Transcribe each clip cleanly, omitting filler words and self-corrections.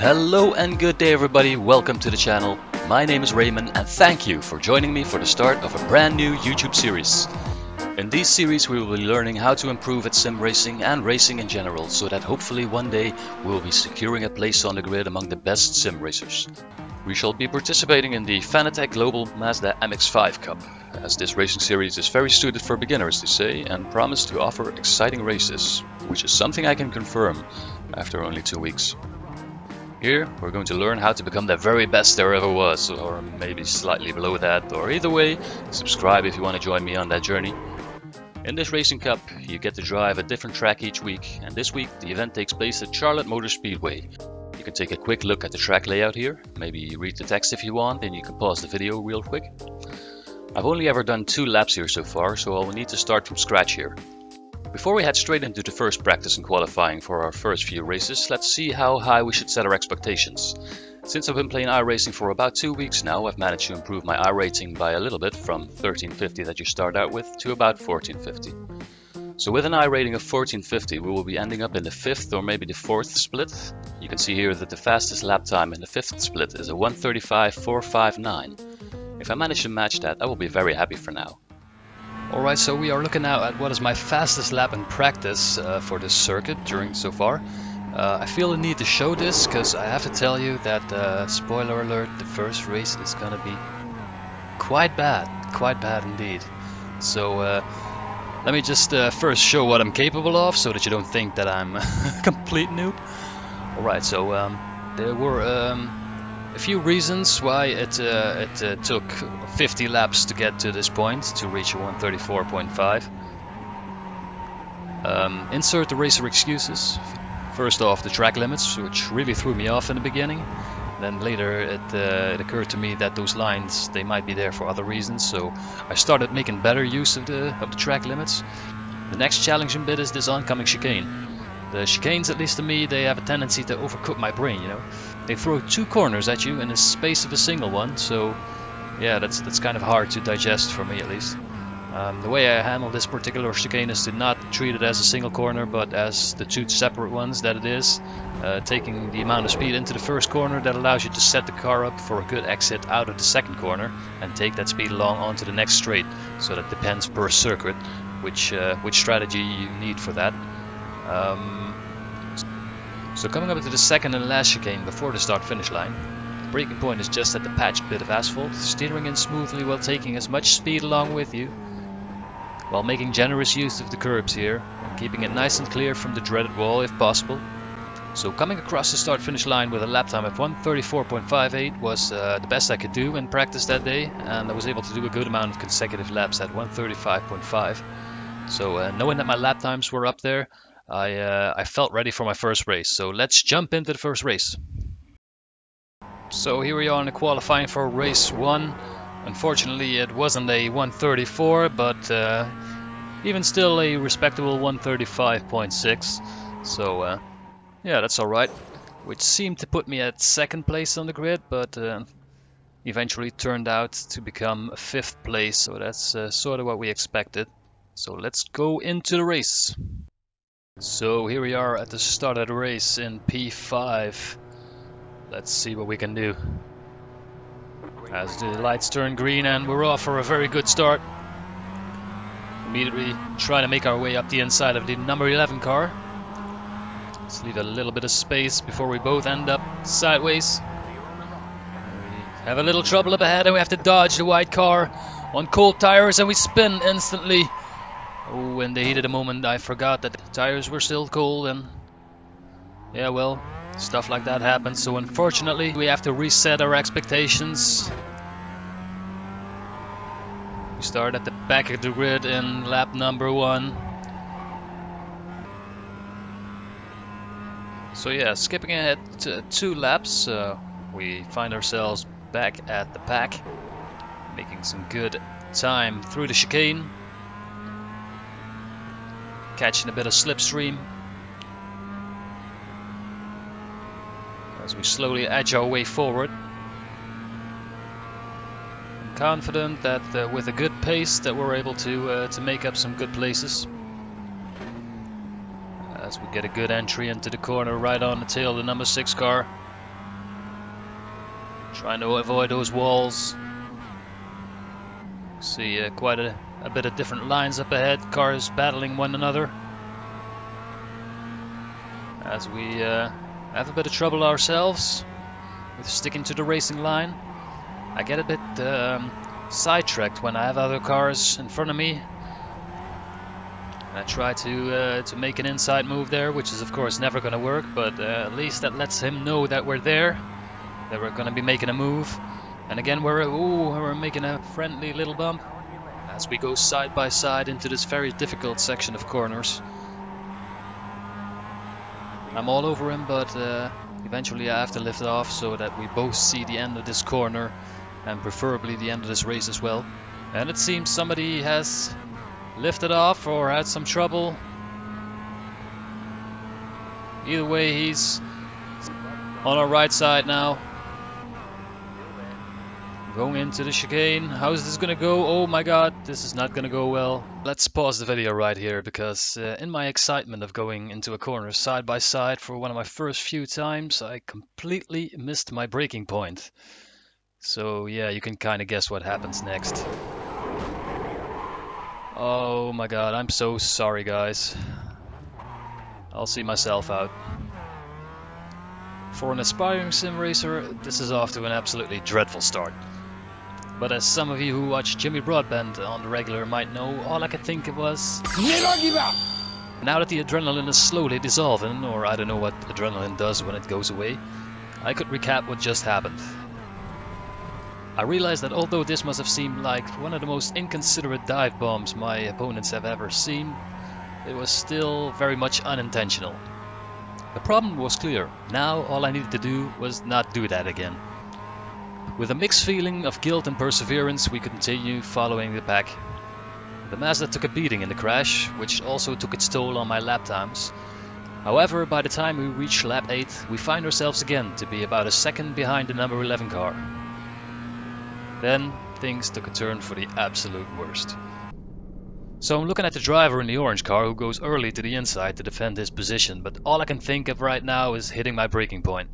Hello and good day everybody, welcome to the channel. My name is Raymond and thank you for joining me for the start of a brand new YouTube series. In this series we will be learning how to improve at sim racing and racing in general, so that hopefully one day we will be securing a place on the grid among the best sim racers. We shall be participating in the Fanatec Global Mazda MX-5 Cup, as this racing series is very suited for beginners, they say, and promise to offer exciting races, which is something I can confirm after only 2 weeks. Here we're going to learn how to become the very best there ever was, or maybe slightly below that, or either way, subscribe if you want to join me on that journey. In this racing cup you get to drive a different track each week, and this week the event takes place at Charlotte Motor Speedway. You can take a quick look at the track layout here, maybe read the text if you want, and you can pause the video real quick. I've only ever done 2 laps here so far, so I will need to start from scratch here. Before we head straight into the first practice and qualifying for our first few races, let's see how high we should set our expectations. Since I've been playing iRacing for about 2 weeks now, I've managed to improve my iRating by a little bit, from 1350 that you start out with to about 1450. So with an iRating of 1450 we will be ending up in the 5th or maybe the 4th split. You can see here that the fastest lap time in the 5th split is a 1:35.459. If I manage to match that, I will be very happy for now. Alright, so we are looking now at what is my fastest lap in practice for this circuit during so far. I feel the need to show this because I have to tell you that, spoiler alert, the first race is gonna be quite bad indeed. So let me just first show what I'm capable of so that you don't think that I'm a complete noob. Alright, so there were a few reasons why it took 50 laps to get to this point, to reach a 1:34.5. Insert the racer excuses. First off, the track limits, which really threw me off in the beginning. Then later it occurred to me that those lines, they might be there for other reasons, so I started making better use of the track limits. The next challenging bit is this oncoming chicane. The chicanes, at least to me, they have a tendency to overcook my brain, you know. They throw 2 corners at you in the space of a single one, so yeah, that's kind of hard to digest for me at least. The way I handle this particular chicane is to not treat it as a single corner, but as the 2 separate ones that it is, taking the amount of speed into the first corner that allows you to set the car up for a good exit out of the second corner, and take that speed along onto the next straight. So that depends per circuit which strategy you need for that. So coming up to the second and last chicane before the start-finish line, the braking point is just at the patched bit of asphalt, steering in smoothly while taking as much speed along with you, while making generous use of the curbs here, and keeping it nice and clear from the dreaded wall if possible. So coming across the start-finish line with a lap time of 1:34.58 was the best I could do in practice that day, and I was able to do a good amount of consecutive laps at 1:35.5. So knowing that my lap times were up there, I felt ready for my first race, so let's jump into the first race. So here we are in the qualifying for race 1. Unfortunately it wasn't a 1:34, but even still a respectable 1:35.6. So yeah, that's alright. Which seemed to put me at 2nd place on the grid, but eventually turned out to become 5th place, so that's sort of what we expected. So let's go into the race. So here we are at the start of the race in P5. Let's see what we can do. As the lights turn green and we're off for a very good start. Immediately trying to make our way up the inside of the number 11 car. Let's leave a little bit of space before we both end up sideways. We have a little trouble up ahead and we have to dodge the white car on cold tires, and we spin instantly. Oh, in the heat of the moment I forgot that the tires were still cold, and yeah, well, stuff like that happens, so unfortunately we have to reset our expectations. We start at the back of the grid in lap number 1. So yeah, skipping ahead to 2 laps, we find ourselves back at the pack, making some good time through the chicane, catching a bit of slipstream as we slowly edge our way forward. I'm confident that with a good pace that we're able to make up some good places. As we get a good entry into the corner right on the tail of the number 6 car. Trying to avoid those walls. See quite a bit of different lines up ahead, cars battling one another. As we have a bit of trouble ourselves with sticking to the racing line. I get a bit sidetracked when I have other cars in front of me. And I try to make an inside move there, which is of course never going to work, but at least that lets him know that we're there, that we're going to be making a move. And again, we're making a friendly little bump as we go side by side into this very difficult section of corners. I'm all over him, but eventually I have to lift off so that we both see the end of this corner and preferably the end of this race as well. And it seems somebody has lifted off or had some trouble. Either way, he's on our right side now. Going into the chicane. How is this gonna go? Oh my god, this is not gonna go well. Let's pause the video right here because in my excitement of going into a corner side by side for one of my first few times, I completely missed my braking point. So yeah, you can kind of guess what happens next. Oh my god, I'm so sorry guys. I'll see myself out. For an aspiring sim racer, this is off to an absolutely dreadful start. But as some of you who watch Jimmy Broadbent on the regular might know, all I could think of was never give up! Now that the adrenaline is slowly dissolving, or I don't know what adrenaline does when it goes away, I could recap what just happened. I realized that although this must have seemed like one of the most inconsiderate dive bombs my opponents have ever seen, it was still very much unintentional. The problem was clear. Now all I needed to do was not do that again. With a mixed feeling of guilt and perseverance, we continue following the pack. The Mazda took a beating in the crash, which also took its toll on my lap times. However, by the time we reach lap 8, we find ourselves again to be about a second behind the number 11 car. Then things took a turn for the absolute worst. So I'm looking at the driver in the orange car who goes early to the inside to defend his position, but all I can think of right now is hitting my braking point.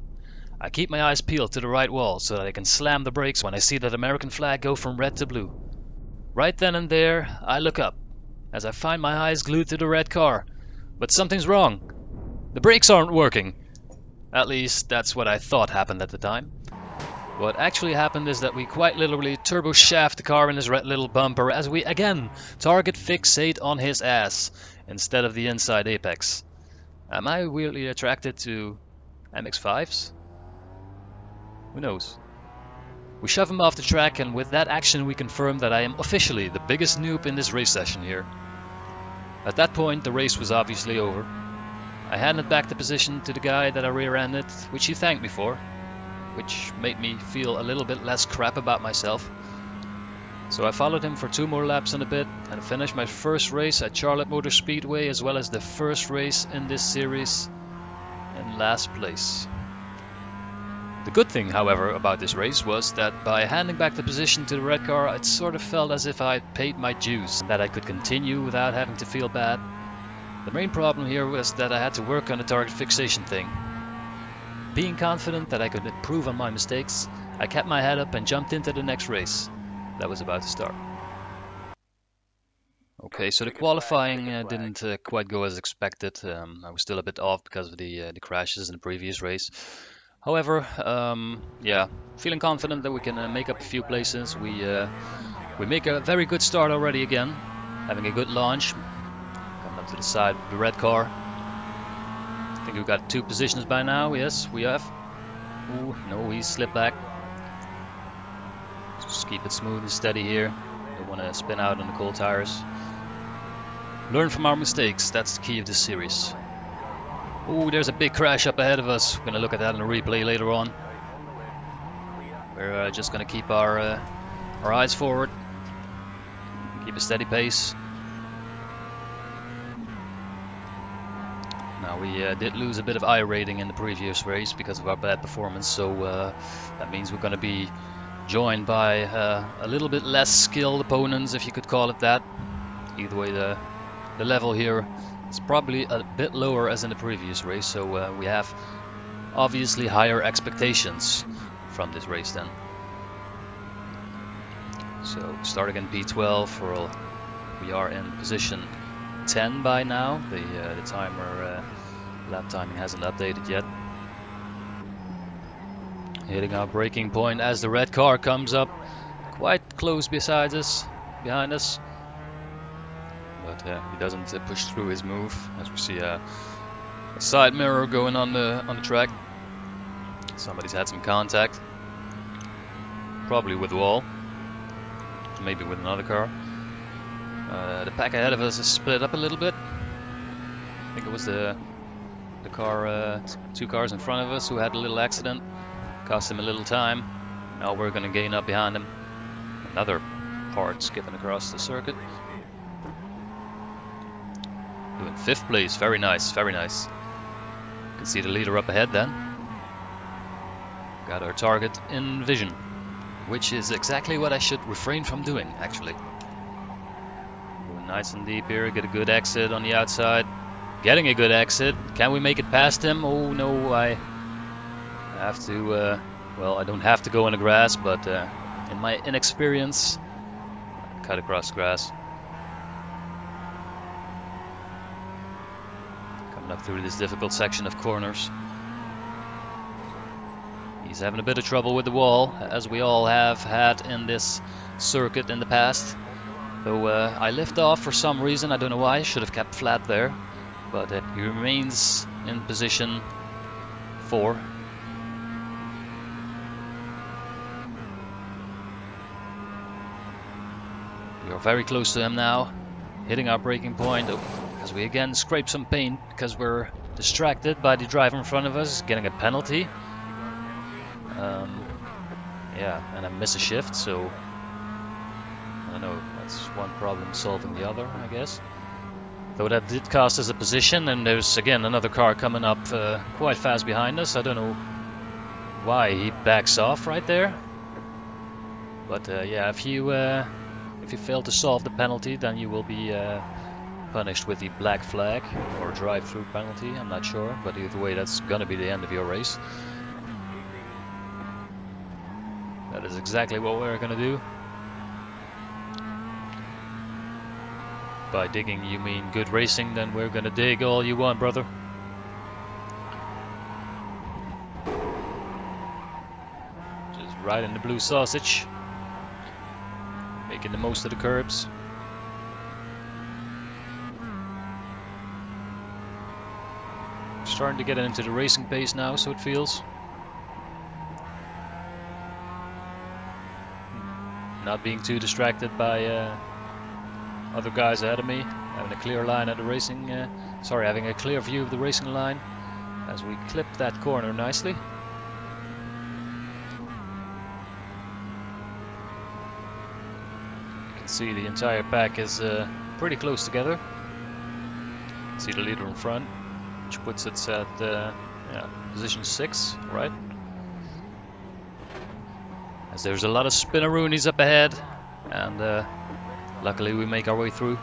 I keep my eyes peeled to the right wall so that I can slam the brakes when I see that American flag go from red to blue. Right then and there, I look up, as I find my eyes glued to the red car. But something's wrong. The brakes aren't working. At least, that's what I thought happened at the time. What actually happened is that we quite literally turbo shaft the car in his red little bumper as we again target fixate on his ass instead of the inside apex. Am I weirdly attracted to MX-5s? Who knows? We shove him off the track, and with that action we confirm that I am officially the biggest noob in this race session here. At that point the race was obviously over. I handed back the position to the guy that I rear-ended, which he thanked me for, which made me feel a little bit less crap about myself. So I followed him for 2 more laps and a bit and finished my first race at Charlotte Motor Speedway as well as the first race in this series in last place. The good thing, however, about this race was that by handing back the position to the red car, it sort of felt as if I had paid my dues and that I could continue without having to feel bad. The main problem here was that I had to work on the target fixation thing. Being confident that I could improve on my mistakes, I kept my head up and jumped into the next race that was about to start. Okay, so the qualifying didn't quite go as expected. I was still a bit off because of the crashes in the previous race. However, yeah, feeling confident that we can make up a few places. We make a very good start already again, having a good launch. Coming up to the side of the red car. I think we've got 2 positions by now. Yes, we have. Ooh, no, he slipped back. Just keep it smooth and steady here. Don't want to spin out on the cold tires. Learn from our mistakes. That's the key of this series. Ooh, there's a big crash up ahead of us. We're going to look at that in a replay later on. We're just going to keep our eyes forward. Keep a steady pace. Now we did lose a bit of iRacing in the previous race because of our bad performance. So that means we're going to be joined by a little bit less skilled opponents, if you could call it that. Either way, the level here is probably a bit lower as in the previous race, so we have obviously higher expectations. from this race then. So starting in P12, we are in position 10 by now. The timer lap timing hasn't updated yet. Hitting our braking point as the red car comes up quite close behind us, but he doesn't push through his move, as we see a side mirror going on the track. Somebody's had some contact, probably with the wall, maybe with another car. The pack ahead of us is split up a little bit. I think it was the car, two cars in front of us who had a little accident, cost him a little time. Now we're going to gain up behind him. Another part skipping across the circuit. Doing 5th place, very nice, very nice. You can see the leader up ahead then. Got our target in vision, which is exactly what I should refrain from doing, actually. Going nice and deep here, get a good exit on the outside. Getting a good exit. Can we make it past him? Oh no, I have to, well, I don't have to go in the grass, but in my inexperience, cut across the grass. Coming up through this difficult section of corners. He's having a bit of trouble with the wall, as we all have had in this circuit in the past. Though I lift off for some reason, I don't know why, I should have kept flat there. But he remains in position 4. We are very close to him now, hitting our braking point, as we again scrape some paint because we're distracted by the driver in front of us, getting a penalty. Yeah, and I miss a shift, so I don't know, that's one problem solving the other, I guess. Though that did cost us a position, and there's again another car coming up quite fast behind us. I don't know why he backs off right there. But yeah, if you fail to solve the penalty, then you will be punished with the black flag or drive-through penalty. I'm not sure, but either way, that's gonna be the end of your race. That is exactly what we're gonna do. By digging you mean good racing, then we're gonna dig all you want, brother. Just right in the blue sausage. Making the most of the curbs. Starting to get into the racing pace now, so it feels. Not being too distracted by other guys ahead of me, having a clear line at the racing, having a clear view of the racing line as we clip that corner nicely. You can see the entire pack is pretty close together. See the leader in front, which puts it at position 6, right? As there's a lot of spinneroonies up ahead, and luckily we make our way through,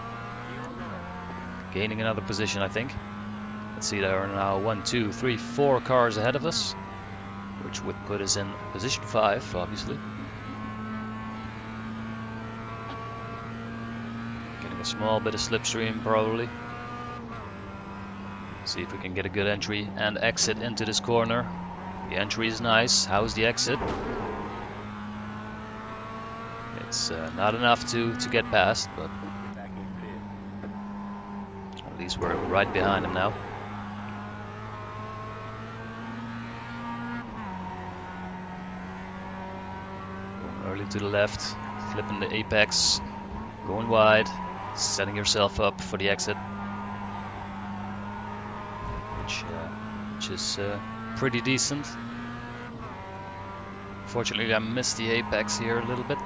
gaining another position, I think. Let's see, there are now 1, 2, 3, 4 cars ahead of us, which would put us in position 5, obviously. Getting a small bit of slipstream, probably. See if we can get a good entry and exit into this corner. The entry is nice. How's the exit? It's not enough to get past, but at least we're right behind him now. Going early to the left, flipping the apex, going wide, setting yourself up for the exit, which is pretty decent. Fortunately, I missed the apex here a little bit.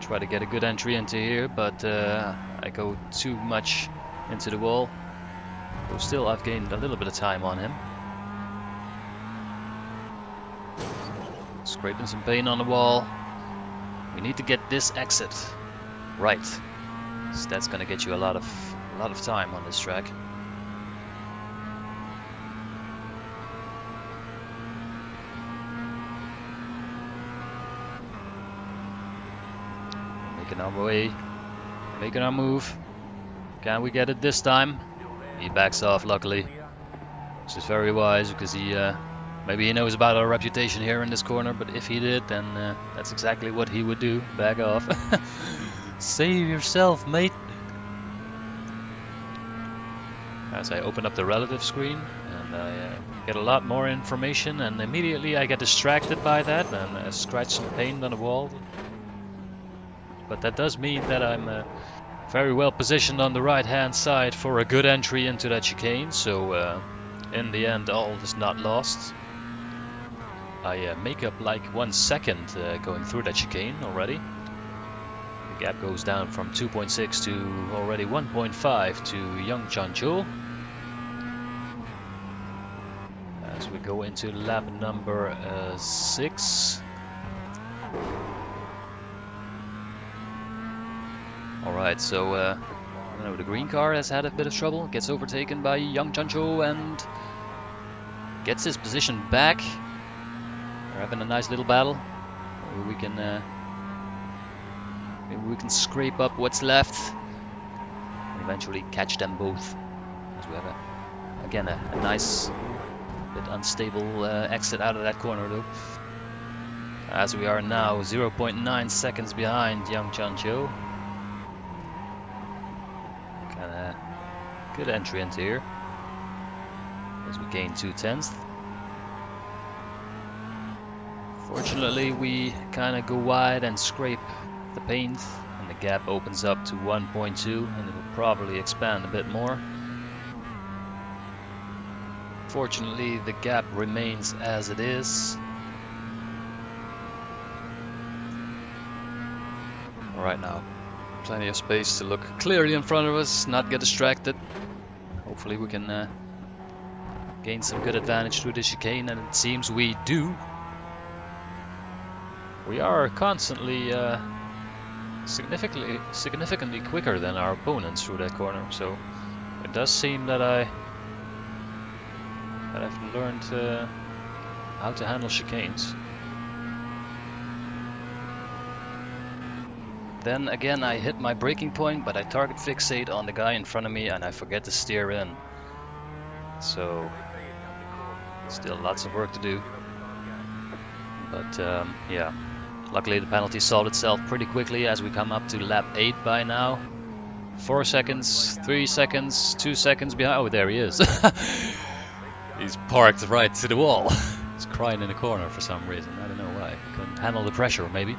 Try to get a good entry into here, but I go too much into the wall. Though still, I've gained a little bit of time on him. Scraping some paint on the wall. We need to get this exit right, so that's gonna get you a lot of time on this track. making our way, making our move. Can we get it this time? He backs off, luckily, which is very wise because maybe he knows about our reputation here in this corner, but if he did, then that's exactly what he would do. Back off. Save yourself, mate. As I open up the relative screen, and I get a lot more information, and immediately I get distracted by that and I scratch some paint on the wall. But that does mean that I'm very well positioned on the right hand side for a good entry into that chicane, so in the end all is not lost. I make up like 1 second going through that chicane already. The gap goes down from 2.6 to already 1.5 to Young Chancho. As we go into lap number 6. Alright, so the green car has had a bit of trouble, gets overtaken by Young Chancho and gets his position back. They're having a nice little battle. Maybe we can scrape up what's left and eventually catch them both. As we have again a nice bit unstable exit out of that corner though. As we are now 0.9 seconds behind Young Chancho. Good entry into here as we gain 2/10. Fortunately, we kind of go wide and scrape the paint, and the gap opens up to 1.2, and it will probably expand a bit more. Fortunately, the gap remains as it is. Alright, now plenty of space to look clearly in front of us, not get distracted. Hopefully we can gain some good advantage through the chicane, and it seems we do. We are constantly significantly quicker than our opponents through that corner, so it does seem that I've learned how to handle chicanes. Then again I hit my braking point, but I target fixate on the guy in front of me and I forget to steer in. So still lots of work to do. But yeah, luckily the penalty solved itself pretty quickly as we come up to lap 8 by now. 4 seconds, 3 seconds, 2 seconds behind. Oh, there he is. He's parked right to the wall. He's crying in the corner for some reason. I don't know why. Couldn't handle the pressure maybe.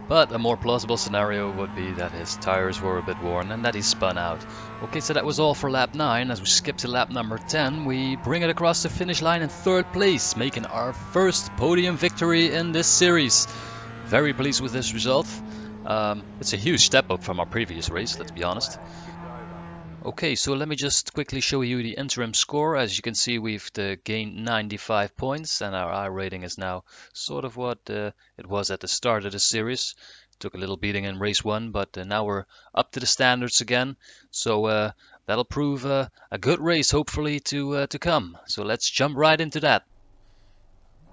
But a more plausible scenario would be that his tires were a bit worn and that he spun out. Okay, so that was all for lap 9. As we skip to lap number 10, we bring it across the finish line in 3rd place, making our first podium victory in this series. Very pleased with this result. It's a huge step up from our previous race, let's be honest. Okay, so let me just quickly show you the interim score. As you can see, we've gained 95 points, and our I rating is now sort of what it was at the start of the series. Took a little beating in race 1, but now we're up to the standards again. So that'll prove a good race, hopefully, to come. So let's jump right into that.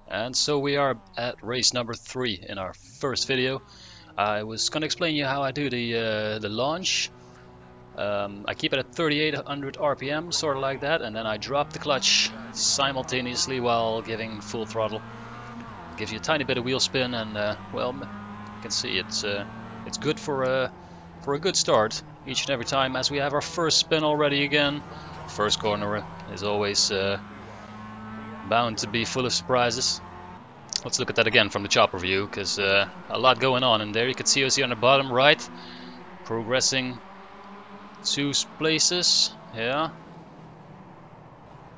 And so we are at race number 3 in our first video. I was going to explain you how I do the launch. I keep it at 3800 RPM, sort of like that, and then I drop the clutch simultaneously while giving full throttle. It gives you a tiny bit of wheel spin, and well, you can see it's good for a good start each and every time. As we have our first spin already again, first corner is always bound to be full of surprises. Let's look at that again from the chopper view, because a lot going on in there. You can see us here on the bottom right, progressing 2 places, yeah.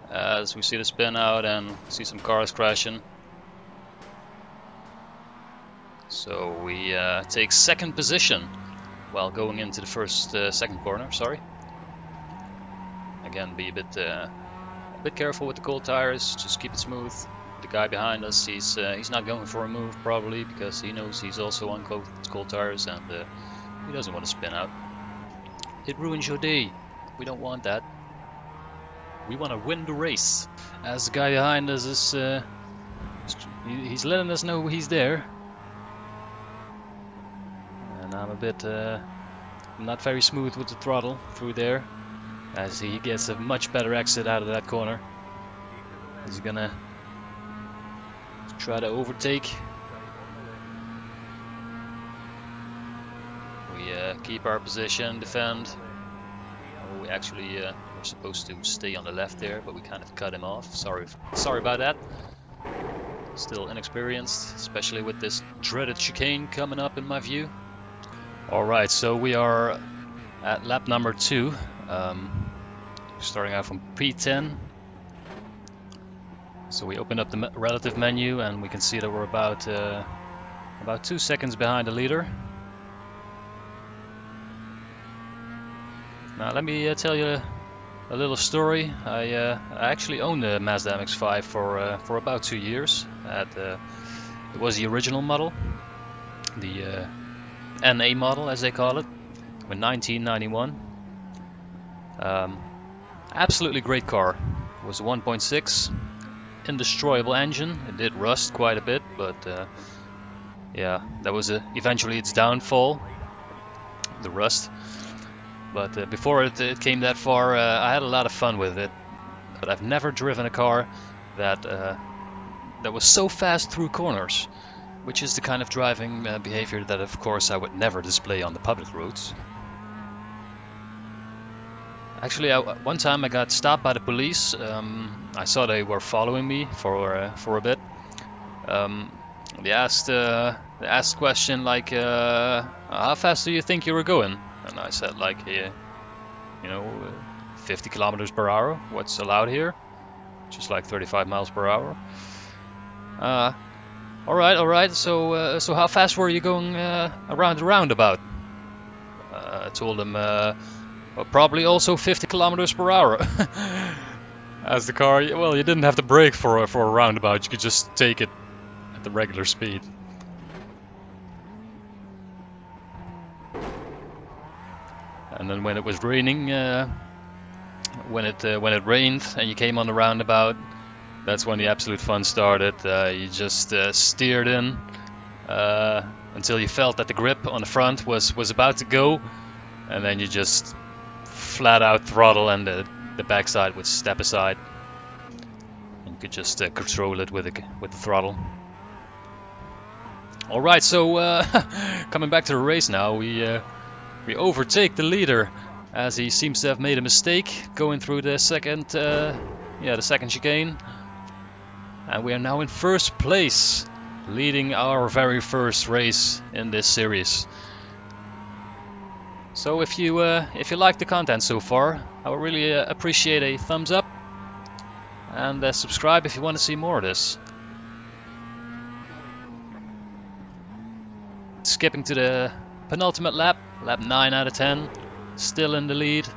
As we see the spin out and see some cars crashing. So we take 2nd position while going into the second corner. Sorry. Again, be a bit careful with the cold tires. Just keep it smooth. The guy behind us, he's not going for a move probably because he knows he's also on cold tires, and he doesn't want to spin out. It ruins your day. We don't want that. We want to win the race. As the guy behind us is, he's letting us know he's there. And I'm a bit not very smooth with the throttle through there, as he gets a much better exit out of that corner. He's gonna try to overtake. We keep our position, defend. Oh, we actually were supposed to stay on the left there, but we kind of cut him off. Sorry about that. Still inexperienced, especially with this dreaded chicane coming up in my view. Alright, so we are at lap number 2, starting out from P10. So we open up the relative menu and we can see that we're about 2 seconds behind the leader. Now let me tell you a little story. I actually owned a Mazda MX-5 for about 2 years. It was the original model, the NA model as they call it, in 1991. Absolutely great car. It was a 1.6 indestructible engine. It did rust quite a bit, but yeah, that was eventually its downfall, the rust. But before it came that far, I had a lot of fun with it. But I've never driven a car that was so fast through corners, which is the kind of driving behavior that, of course, I would never display on the public roads. Actually, one time I got stopped by the police. I saw they were following me for a bit. They asked a question like, "How fast do you think you were going?" And I said, like, 50 kilometers per hour. What's allowed here? Just like 35 miles per hour. All right. So how fast were you going around the roundabout? I told him, well, probably also 50 kilometers per hour. As the car, well, you didn't have to brake for a roundabout. You could just take it at the regular speed. And then when it was raining, when it rained and you came on the roundabout, that's when the absolute fun started. You just steered in until you felt that the grip on the front was about to go, and then you just flat out throttle, and the backside would step aside. You could just control it with the throttle. All right, so coming back to the race now, we overtake the leader, as he seems to have made a mistake going through the second chicane, and we are now in first place, leading our very first race in this series. So if you like the content so far, I would really appreciate a thumbs up, and subscribe if you want to see more of this. Skipping to the penultimate lap, lap 9 out of 10, still in the lead,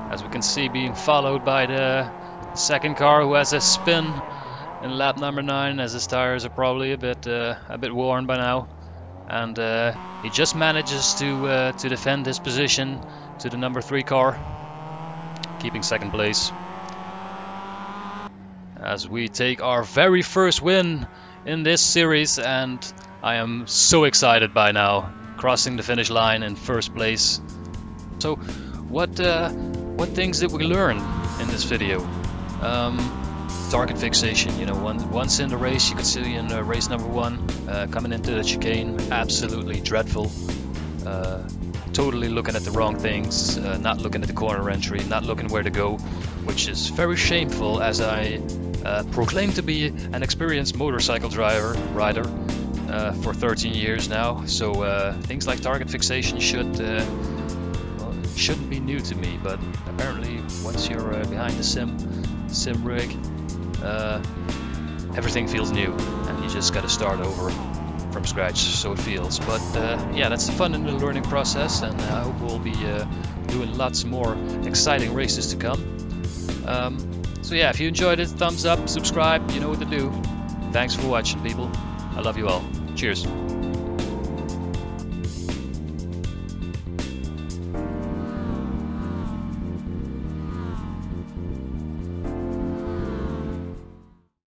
as we can see, being followed by the second car, who has a spin in lap number 9, as his tires are probably a bit worn by now, and he just manages to defend his position to the number 3 car, keeping second place, as we take our very first win in this series. And I am so excited by now, crossing the finish line in first place. So what things did we learn in this video? Target fixation, once in the race, you could see in race number 1, coming into the chicane, absolutely dreadful. Totally looking at the wrong things, not looking at the corner entry, not looking where to go, which is very shameful, as I proclaim to be an experienced motorcycle rider for 13 years now. So things like target fixation shouldn't be new to me, but apparently once you're behind the sim rig, everything feels new, and you just got to start over from scratch, so it feels. But yeah, that's the fun in the learning process, and I hope we'll be doing lots more exciting races to come. So yeah, if you enjoyed it, thumbs up, subscribe, you know what to do. Thanks for watching, people. I love you all. Cheers.